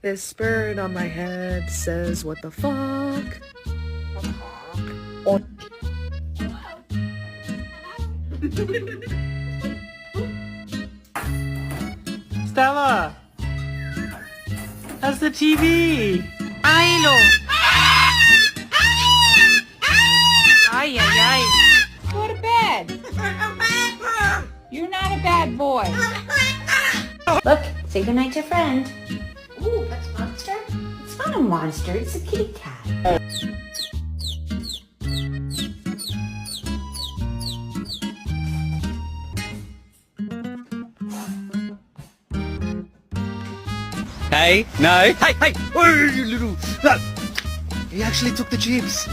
This bird on my head says, what the fuck? Stella! How's the TV? Milo! Ay, ay, ay. Go to bed. You're not a bad boy. Look, say goodnight to your friend. Ooh, that's a monster? It's not a monster, it's a kitty cat. Hey, no. Hey, hey! Oh, you little... No! He actually took the chips.